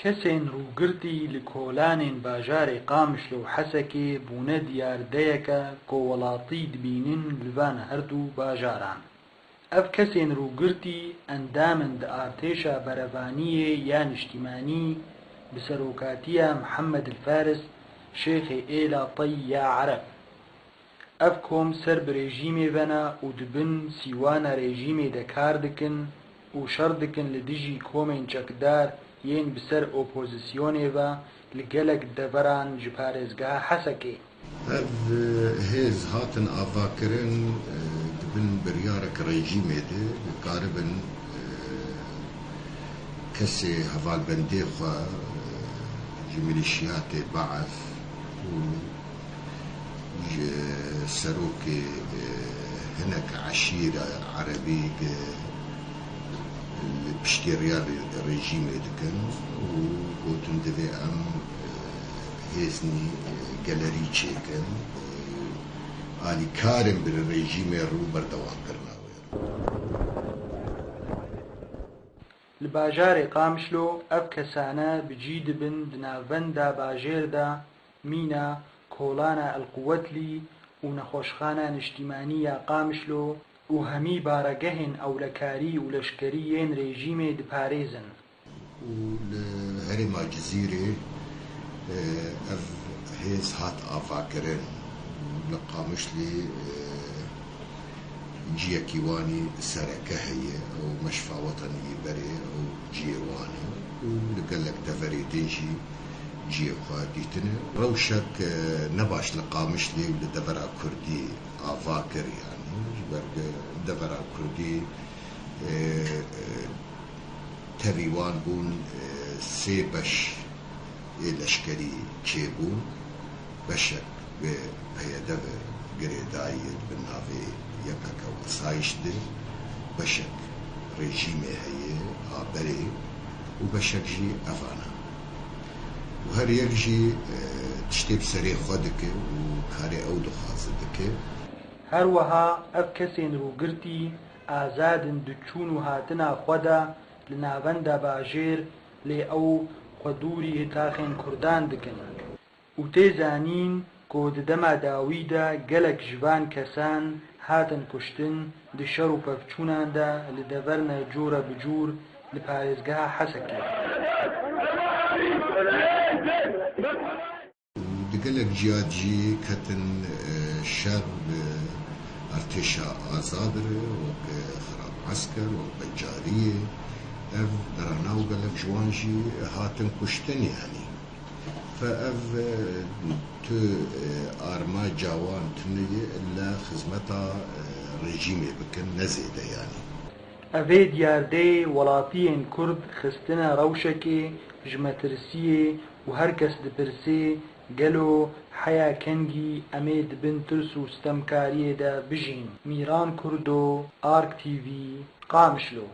کەسێن ڕووگرتی لە کۆلانێن باژارێ قامشلۆ و حەسەکێ بوونە دیاردەیەکە کۆوەڵاتی دبینن لڤانە هەردوو باژاران. ئەف کەسێن ڕووگرتی ئەندامن دە ئارتێشا بەرەڤانیێ یا نیشتیمانی بسەرۆکاتیە محەممەد الفارس شێخێ ئێلا طەی یا عەرەب. ئەف کۆم سەر بە رێژیمێ ڤەنە و دبن سیوانە رێژیمێ دەکار دکن و شەڕ دکن لە دژی کۆمێن چەکدار یên bi ser opozîsyonê ve li gelek deveran ji parêzgeha Hesekê. Ev hêz hatin avakirin dibin biryarek rejîmê de dikaribin kesê hevalbendê xwe ji milîşiyatê Baef û ji serokê hinek eşîra erebî piştîriya rejîmê dikin û gotin divê em hêzî gelerî çêkin alîkarên bi rejîmê rû berdewamkirina wê. Li bajarê Qamişlo ev kesane bi cî dibin di navbenda bajêr de mîna kolana Elquwetlî û nexweşxana niştîmanî ya Qamişlo û hemî baregehên ewlekarî û leşkerî yên rejîmê diparêzin. û li herêma Cizîrê ev hêz hat avakirin li Qamişlê ciyekî wanî sereke heye ew meşfa wetanî berê ew ciyê wan e û li gelek deverê din jî ciyê xwe dîtine. Rewşek ne baş li Qamişlê li devera Kurdî avakir yanî ji ber devera Kurdî tevî wan bûn sê beş ê leşkerî çêbûn beşek vê peyedevê girêdayî bi navê yekeke wesayiş de beşek rejîmê heye a berê û beşek jî evan e. û her yek jî tiştê bi serê xwe dike û karê ew dixwaze dike. Her wiha ev kesên rûgirtî azadin di çûn û hatina xwe de li navenda bajêr lê ew xwedûrî hitaxên Kurdan dikin û tê zanîn ku di dema dawî de gelek ji van kesan hatin kuştin di şer û pevçûnan de li deverna cûre bi cûr li parêzgeha Hesekê. Di gelek ciyat jî ketin şer bi artêşa azad re wek xirab esker wek becariyê ev derana û gelek ji wan jî hatin kuştin yanî. Fe ev tu armaca wan tuneyê illa xizmeta rejîmê bikin ne zêde yanî. Evê diyardeyê welatiyên Kurd xistine rewşekê ji metirsiyê û her kes dipirsê gelo heya kengî em ê dibin tirs û stemkariyê de bijîn. Mîran Kurdo, Ark TV, Qamişlo.